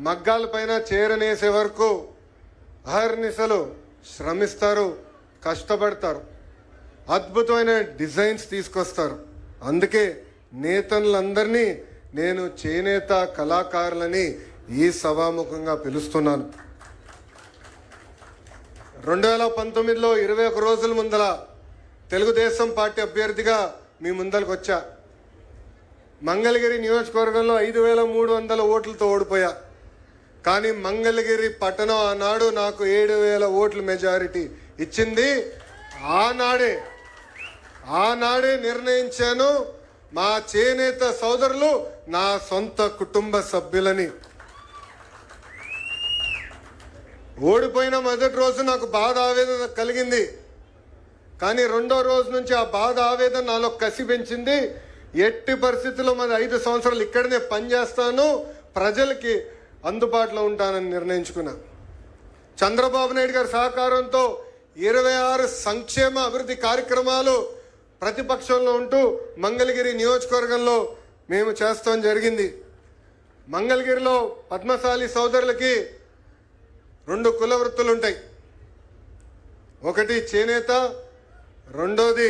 మగ్గాలపైన చేరనేసే వరకు అహర్నిశలు శ్రమిస్తారు, కష్టపడతారు, అద్భుతమైన డిజైన్స్ తీసుకొస్తారు. అందుకే నేతలందరినీ నేను చేనేత కళాకారులని ఈ సభాముఖంగా పిలుస్తున్నాను. 2019లో 21 రోజుల ముందల తెలుగుదేశం పార్టీ అభ్యర్థిగా మీ ముందరకు వచ్చా. మంగళగిరి నియోజకవర్గంలో 5300 ఓట్లతో ఓడిపోయా. కానీ మంగళగిరి పట్టణం ఆనాడు నాకు 7000 ఓట్ల మెజారిటీ ఇచ్చింది. ఆనాడే నిర్ణయించాను మా చేనేత సోదరులు నా సొంత కుటుంబ సభ్యులని. ఓడిపోయిన మొదటి రోజు నాకు బాధ ఆవేదన కలిగింది. కానీ రెండో రోజు నుంచి ఆ బాధ ఆవేదన నాలో కసి పెంచింది. ఎట్టి పరిస్థితుల్లో మరి 5 సంవత్సరాలు ఇక్కడనే పనిచేస్తాను, ప్రజలకి అందుబాటులో ఉంటానని నిర్ణయించుకున్నా. చంద్రబాబు నాయుడు గారి సహకారంతో 26 సంక్షేమ అభివృద్ధి కార్యక్రమాలు ప్రతిపక్షంలో ఉంటూ మంగళగిరి నియోజకవర్గంలో మేము చేస్తాం జరిగింది. మంగళగిరిలో పద్మశాలి సోదరులకి 2 కుల వృత్తులు ఉంటాయి. ఒకటి చేనేత, రెండోది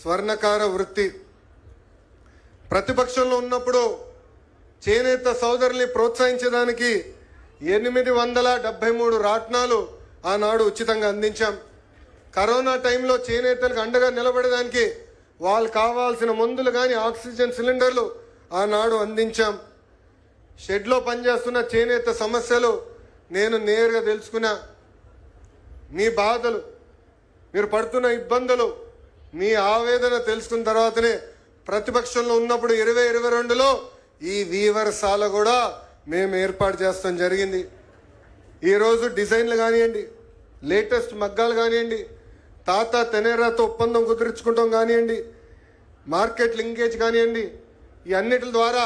స్వర్ణకార వృత్తి. ప్రతిపక్షంలో ఉన్నప్పుడు చేనేత సోదరుల్ని ప్రోత్సహించడానికి 873 రాట్నాలు ఆనాడు ఉచితంగా అందించాం. కరోనా టైంలో చేనేతలకు అండగా నిలబడడానికి వాళ్ళకు కావాల్సిన మందులు కానీ ఆక్సిజన్ సిలిండర్లు ఆనాడు అందించాం. షెడ్లో పనిచేస్తున్న చేనేత సమస్యలు నేను నేరుగా తెలుసుకున్నా. మీ బాధలు, మీరు పడుతున్న ఇబ్బందులు, మీ ఆవేదన తెలుసుకున్న తర్వాతనే ప్రతిపక్షంలో ఉన్నప్పుడు 2022లో ఈ వీవర్సాల కూడా మేము ఏర్పాటు చేస్తాం జరిగింది. ఈరోజు డిజైన్లు కానివ్వండి, లేటెస్ట్ మగ్గాలు కానివ్వండి, తాత తెనేరాతో ఒప్పందం కుదుర్చుకుంటాం కానివ్వండి, మార్కెట్ లింకేజ్ కానివ్వండి, ఈ అన్నిటి ద్వారా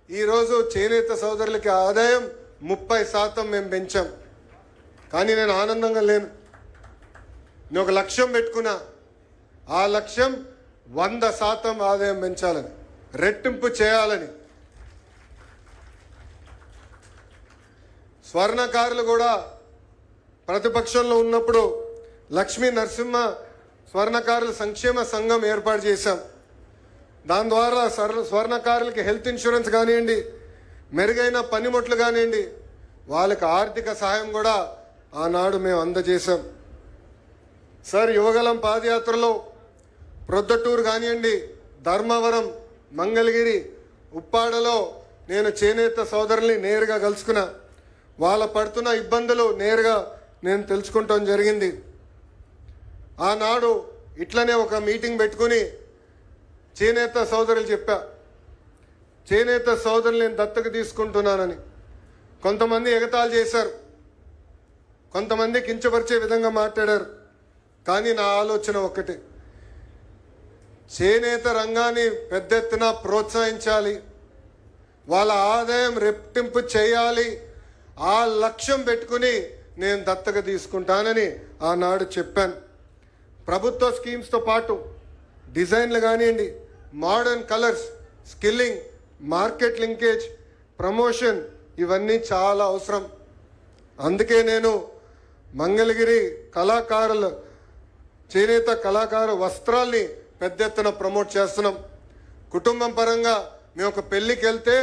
ఈరోజు చేనేత సోదరులకి ఆదాయం 30% మేము పెంచాం. కానీ నేను ఆనందంగా లేను. నేను ఒక లక్ష్యం పెట్టుకున్నా. ఆ లక్ష్యం 100% ఆదాయం పెంచాలని, రెట్టింపు చేయాలని. స్వర్ణకారులు కూడా ప్రతిపక్షంలో ఉన్నప్పుడు లక్ష్మీ నరసింహ స్వర్ణకారుల సంక్షేమ సంఘం ఏర్పాటు చేశాం. దాని ద్వారా స్వర్ణకారులకి హెల్త్ ఇన్సూరెన్స్ కానివ్వండి, మెరుగైన పనిముట్లు కానివ్వండి, వాళ్ళకి ఆర్థిక సహాయం కూడా ఆనాడు మేము అందజేశాం. సార్, యువగలం పాదయాత్రలో ప్రొద్దటూరు కానివ్వండి, ధర్మవరం, మంగళగిరి, ఉప్పాడలో నేను చేనేత సోదరుల్ని నేరుగా కలుసుకున్నా. వాళ్ళ పడుతున్న ఇబ్బందులు నేరుగా నేను తెలుసుకుంటాం జరిగింది. ఆనాడు ఇట్లనే ఒక మీటింగ్ పెట్టుకుని చేనేత సోదరులు చెప్పా, చేనేత సోదరులు నేను దత్తకు తీసుకుంటున్నానని. కొంతమంది ఎగతాళి చేశారు, కొంతమంది కించపరిచే విధంగా మాట్లాడారు. కానీ నా ఆలోచన ఒక్కటే, చేనేత రంగాన్ని పెద్ద ఎత్తున ప్రోత్సహించాలి, వాళ్ళ ఆదాయం రెట్టింపు చేయాలి. ఆ లక్ష్యం పెట్టుకుని నేను దత్తగా తీసుకుంటానని ఆనాడు చెప్పాను. ప్రభుత్వ స్కీమ్స్తో పాటు డిజైన్లు కానివ్వండి, modern colours, skilling, market linkage, promotion, ఇవన్నీ చాలా అవసరం. అందుకే నేను మంగళగిరి కళాకారులు, చేనేత కళాకారు వస్త్రాల్ని పెద్ద ఎత్తున ప్రమోట్ చేస్తున్నాం. కుటుంబం పరంగా మేము ఒక పెళ్ళికి వెళ్తే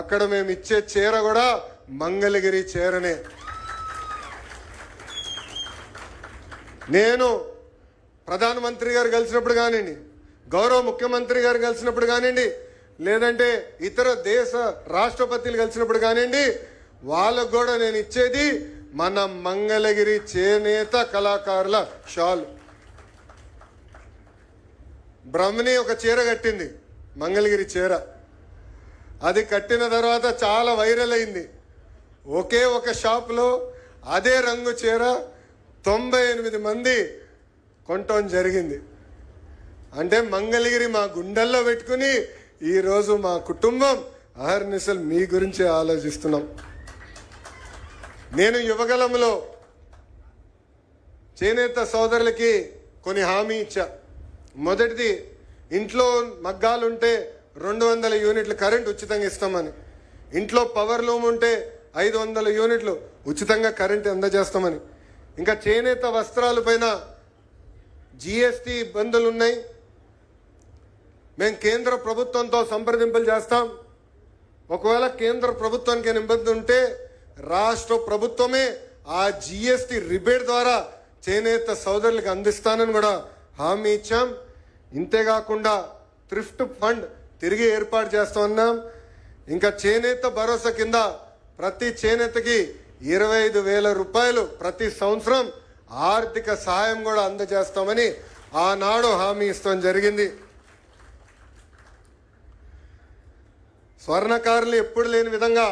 అక్కడ మేము ఇచ్చే చీర కూడా మంగళగిరి చీరనే. నేను ప్రధానమంత్రి గారు కలిసినప్పుడు కానివ్వండి, గౌరవ ముఖ్యమంత్రి గారు కలిసినప్పుడు కానివ్వండి, లేదంటే ఇతర దేశ రాష్ట్రపతులు కలిసినప్పుడు కానివ్వండి, వాళ్ళకు కూడా నేను ఇచ్చేది మన మంగళగిరి చేనేత కళాకారుల షాల్. బ్రహ్మని ఒక చీర కట్టింది, మంగళగిరి చీర. అది కట్టిన తర్వాత చాలా వైరల్ అయింది. ఒకే ఒక షాప్లో అదే రంగు చీర 98 మంది కొనటం జరిగింది. అంటే మంగళగిరి మా గుండెల్లో పెట్టుకుని ఈరోజు మా కుటుంబం అహర్నిశలు మీ గురించి ఆలోచిస్తున్నాం. నేను యువగలంలో చేనేత సోదరులకి కొన్ని హామీ ఇచ్చా. మొదటిది, ఇంట్లో మగ్గాలుంటే 200 యూనిట్ల కరెంట్ ఉచితంగా ఇస్తామని. ఇంట్లో పవర్ లూమ్ ఉంటే 500 యూనిట్లు ఉచితంగా కరెంటు అందజేస్తామని. ఇంకా చేనేత వస్త్రాలపైన GST ఇబ్బందులు ఉన్నాయి. మేము కేంద్ర ప్రభుత్వంతో సంప్రదింపులు చేస్తాం. ఒకవేళ కేంద్ర ప్రభుత్వానికి ఇబ్బంది ఉంటే రాష్ట్ర ప్రభుత్వమే ఆ GST రిబేట్ ద్వారా చేనేత సోదరులకు అందిస్తానని కూడా హామీ ఇచ్చాం. ఇంతేకాకుండా థ్రిఫ్ట్ ఫండ్ తిరిగి ఏర్పాటు చేస్తామన్నాం. ఇంకా చేనేత భరోసా కింద ప్రతి చేనేతకి 25,000 రూపాయలు ప్రతి సంవత్సరం ఆర్థిక సహాయం కూడా అందజేస్తామని ఆనాడు హామీ ఇస్తాం జరిగింది. స్వర్ణకారులు ఎప్పుడు లేని విధంగా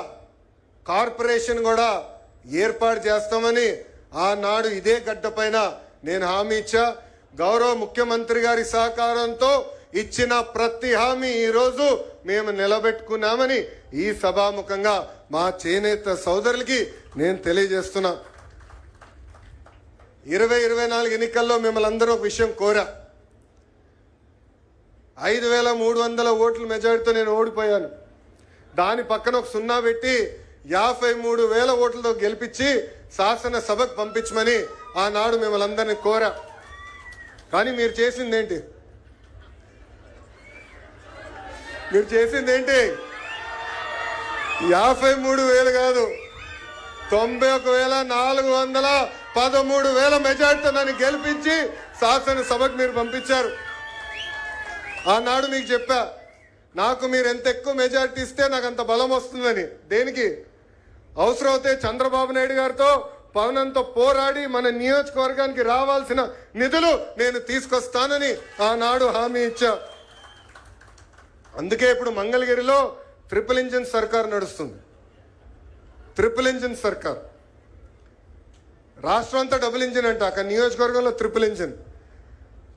కార్పొరేషన్ కూడా ఏర్పాటు చేస్తామని ఆనాడు ఇదే గడ్డ పైన నేను హామీ ఇచ్చా. గౌరవ ముఖ్యమంత్రి గారి సహకారంతో ఇచ్చిన ప్రతి హామీ ఈరోజు మేము నిలబెట్టుకున్నామని ఈ సభాముఖంగా మా చేనేత సోదరులకి నేను తెలియజేస్తున్నా. 2024 ఎన్నికల్లో మిమ్మల్ని అందరూ ఒక విషయం కోరా. 5,300 ఓట్ల మెజారిటీతో నేను ఓడిపోయాను. దాని పక్కన ఒక 0 పెట్టి 53,000 ఓట్లతో గెలిపించి శాసనసభకు పంపించమని ఆనాడు మిమ్మల్ని అందరినీ కోరా. కానీ మీరు చేసిందేంటి? 53,000 కాదు, 91,413 మెజార్టీతో నన్ను గెలిపించి శాసనసభకు మీరు పంపించారు. ఆనాడు మీకు చెప్పా, నాకు మీరు ఎంత ఎక్కువ మెజార్టీ ఇస్తే నాకు అంత బలం వస్తుందని. దేనికి? అవసరమైతే చంద్రబాబు నాయుడు గారితో పవనంతో పోరాడి మన నియోజకవర్గానికి రావాల్సిన నిధులు నేను తీసుకొస్తానని ఆనాడు హామీ ఇచ్చా. అందుకే ఇప్పుడు మంగళగిరిలో ట్రిపుల్ ఇంజిన్ సర్కార్ నడుస్తుంది. ట్రిపుల్ ఇంజిన్ సర్కార్. రాష్ట్రం అంతా డబుల్ ఇంజిన్ అంట, అక్కడ నియోజకవర్గంలో ట్రిపుల్ ఇంజిన్.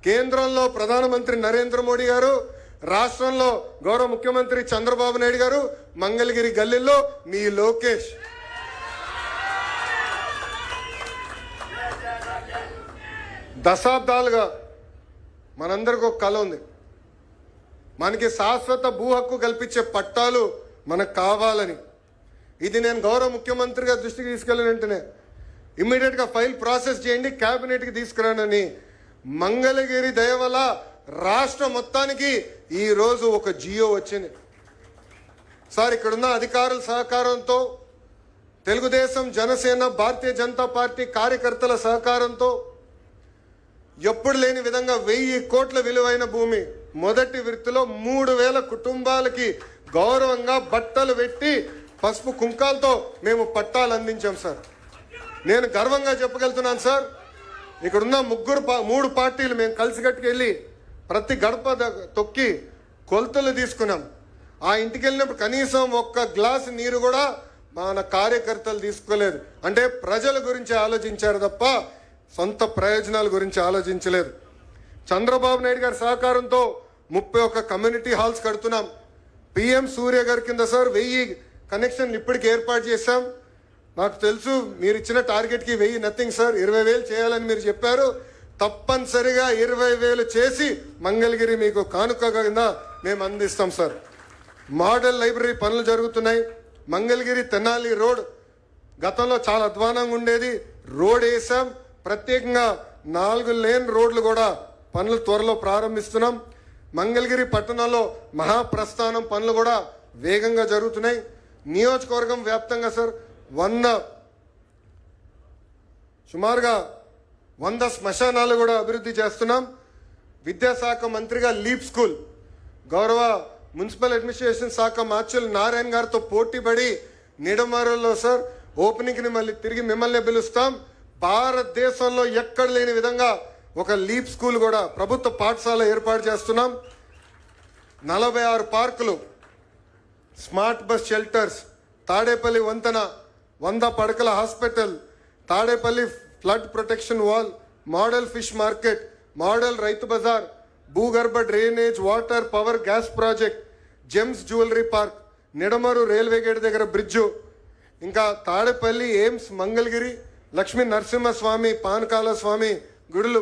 కేంద్రంలో ప్రధానమంత్రి నరేంద్ర మోడీ గారు, రాష్ట్రంలో గౌరవ ముఖ్యమంత్రి చంద్రబాబు నాయుడు గారు, మంగళగిరి గల్లీలో మీ లోకేష్. దశాబ్దాలుగా మనందరికీ ఒక కళ ఉంది. మనకి శాశ్వత భూ హక్కు కల్పించే పట్టాలు మనకు కావాలని. ఇది నేను గౌరవ ముఖ్యమంత్రి గారి దృష్టికి తీసుకెళ్ళిన వెంటనే ఇమ్మీడియట్గా ఫైల్ ప్రాసెస్ చేయండి, క్యాబినెట్కి తీసుకురానని. మంగళగిరి దయ వల్ల రాష్ట్రం మొత్తానికి ఈరోజు ఒక జియో వచ్చింది. సార్, ఇక్కడున్న అధికారుల సహకారంతో, తెలుగుదేశం, జనసేన, భారతీయ జనతా పార్టీ కార్యకర్తల సహకారంతో ఎప్పుడు లేని విధంగా 1,000 కోట్ల విలువైన భూమి మొదటి విడతలో 3,000 కుటుంబాలకి గౌరవంగా బట్టలు పెట్టి పసుపు కుంకాలతో మేము పట్టాలు అందించాం సార్. నేను గర్వంగా చెప్పగలుగుతున్నాను సార్. ఇక్కడున్న 3 పార్టీలు మేము కలిసికట్టుకెళ్ళి ప్రతి గడప తొక్కి కొలతలు తీసుకున్నాం. ఆ ఇంటికి వెళ్ళినప్పుడు కనీసం ఒక్క గ్లాసు నీరు కూడా మన కార్యకర్తలు తీసుకోలేదు. అంటే ప్రజల గురించి ఆలోచించారు తప్ప సొంత ప్రయోజనాల గురించి ఆలోచించలేదు. చంద్రబాబు నాయుడు గారి సహకారంతో 31 కమ్యూనిటీ హాల్స్ కడుతున్నాం. PM సూర్య గారి కింద సార్ 1000 కనెక్షన్లు ఇప్పటికి ఏర్పాటు చేశాం. నాకు తెలుసు మీరు ఇచ్చిన టార్గెట్కి 1000 నథింగ్ సార్, 20,000 చేయాలని మీరు చెప్పారు. తప్పనిసరిగా 20,000 చేసి మంగళగిరి మీకు కానుక కింద మేము అందిస్తాం సార్. మోడల్ లైబ్రరీ పనులు జరుగుతున్నాయి. మంగళగిరి తెనాలి రోడ్ గతంలో చాలా అధ్వానంగా ఉండేది, రోడ్ వేసాం. ప్రత్యేకంగా 4 లేన్ రోడ్లు కూడా పనులు త్వరలో ప్రారంభిస్తున్నాం. మంగళగిరి పట్టణంలో మహాప్రస్థానం పనులు కూడా వేగంగా జరుగుతున్నాయి. నియోజకవర్గం వ్యాప్తంగా సార్ సుమారుగా 100 శ్మశానాలు కూడా అభివృద్ధి చేస్తున్నాం. విద్యాశాఖ మంత్రిగా లీప్ స్కూల్ గౌరవ మున్సిపల్ అడ్మినిస్ట్రేషన్ శాఖ మార్చులు నారాయణ గారితో పోటీపడి నిడమరులో సార్ ఓపెనింగ్ని మళ్ళీ తిరిగి మిమ్మల్ని పిలుస్తాం. భారతదేశంలో ఎక్కడ లేని విధంగా ఒక లీప్ స్కూల్ కూడా ప్రభుత్వ పాఠశాల ఏర్పాటు చేస్తున్నాం. 46 పార్కులు, స్మార్ట్ బస్ షెల్టర్స్, తాడేపల్లి వంతెన, 100 పడకల hospital, Tadepalli flood protection wall, model fish market, model రైతు బజార్, భూగర్భ drainage, water, power, gas project, gems jewellery park, Nidamaru railway gate దగ్గర బ్రిడ్జు, ఇంకా తాడేపల్లి ఎయిమ్స్, మంగళగిరి లక్ష్మీ నరసింహస్వామి, పానకాల స్వామి గుడులు,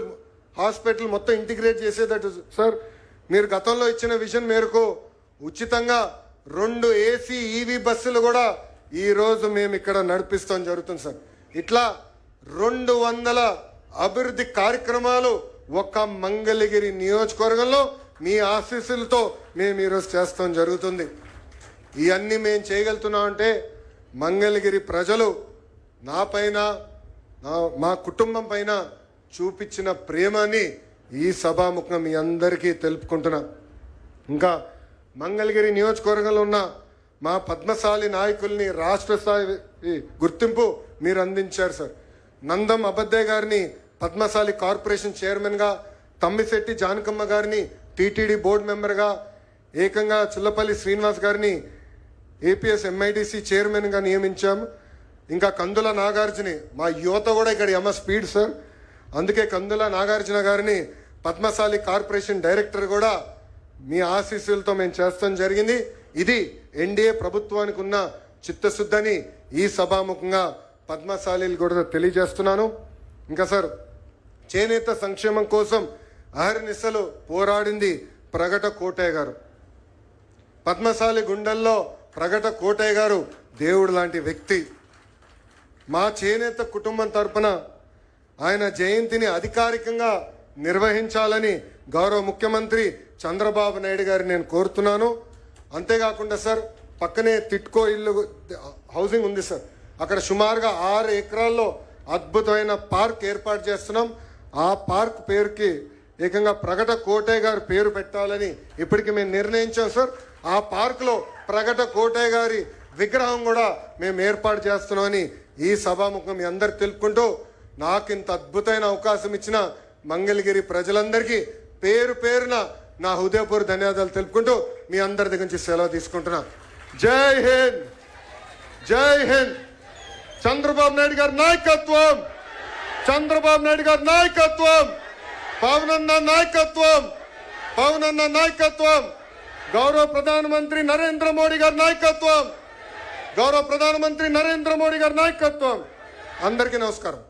హాస్పిటల్ మొత్తం ఇంటిగ్రేట్ చేసేటట్టు సార్. మీరు గతంలో ఇచ్చిన విజన్ మేరకు ఉచితంగా 2 AC EV బస్సులు కూడా ఈరోజు మేము ఇక్కడ నడిపిస్తాం జరుగుతుంది సార్. ఇట్లా 200 అభివృద్ధి కార్యక్రమాలు ఒక్క మంగళగిరి నియోజకవర్గంలో మీ ఆశీస్సులతో మేము ఈరోజు చేస్తాం జరుగుతుంది. ఇవన్నీ మేము చేయగలుగుతున్నాం అంటే మంగళగిరి ప్రజలు నా పైన మా కుటుంబం పైన చూపించిన ప్రేమని ఈ సభాముఖంగా మీ అందరికీ తెలుపుకుంటున్నా. ఇంకా మంగళగిరి నియోజకవర్గంలో ఉన్న మా పద్మశాలి నాయకుల్ని రాష్ట్ర స్థాయి గుర్తింపు మీరు అందించారు సార్. నందం అబద్దయ్య గారిని పద్మశాలి కార్పొరేషన్ చైర్మన్గా, తమ్మిశెట్టి జానకమ్మ గారిని టీటీడీ బోర్డు మెంబర్గా, ఏకంగా చిల్లపల్లి శ్రీనివాస్ గారిని ఏపీఎస్ ఎంఐడిసి చైర్మన్గా నియమించాము. ఇంకా కందుల నాగార్జున, మా యువత కూడా ఇక్కడ స్పీడ్ సార్, అందుకే కందుల నాగార్జున గారిని పద్మశాలి కార్పొరేషన్ డైరెక్టర్ కూడా మీ ఆశీస్సులతో మేము చేస్తాం జరిగింది. ఇది ఎన్డీఏ ప్రభుత్వానికి ఉన్న చిత్తశుద్ధని ఈ సభాముఖంగా పద్మశాలీలు కూడా తెలియజేస్తున్నాను. ఇంకా సార్, చేనేత సంక్షేమం కోసం అహర్నిశలు పోరాడింది ప్రగట కోటయ్య గారు. పద్మశాలి గుండెల్లో ప్రగట కోటయ్య గారు దేవుడు లాంటి వ్యక్తి. మా చేనేత కుటుంబం తరపున ఆయన జయంతిని అధికారికంగా నిర్వహించాలని గౌరవ ముఖ్యమంత్రి చంద్రబాబు నాయుడు గారిని నేను కోరుతున్నాను. అంతేకాకుండా సార్, పక్కనే తిట్కో ఇల్లు హౌసింగ్ ఉంది సార్, అక్కడ సుమారుగా 6 ఎకరాల్లో అద్భుతమైన పార్క్ ఏర్పాటు చేస్తున్నాం. ఆ పార్క్ పేరుకి ఏకంగా ప్రగట కోటయ్య గారి పేరు పెట్టాలని ఇప్పటికి మేము నిర్ణయించాం సార్. ఆ పార్క్లో ప్రగట కోటయ్య గారి విగ్రహం కూడా మేము ఏర్పాటు చేస్తున్నామని ఈ సభాముఖం మీ అందరికి తెలుపుకుంటూ, నాకు ఇంత అద్భుతమైన అవకాశం ఇచ్చిన మంగళగిరి ప్రజలందరికీ పేరు పేరున నా హృదయపూర్వక ధన్యవాదాలు తెలుపుకుంటూ మీ అందరి దగ్గర నుంచి సెలవు తీసుకుంటున్నా. జై హింద్, జై హింద్. చంద్రబాబు నాయుడు గారి నాయకత్వం, చంద్రబాబు నాయుడు గారి నాయకత్వం, పవనన్న నాయకత్వం, పవనన్న నాయకత్వం, గౌరవ ప్రధానమంత్రి నరేంద్ర మోడీ గారి నాయకత్వం, గౌరవ ప్రధానమంత్రి నరేంద్ర మోడీ గారి నాయకత్వం. అందరికీ నమస్కారం.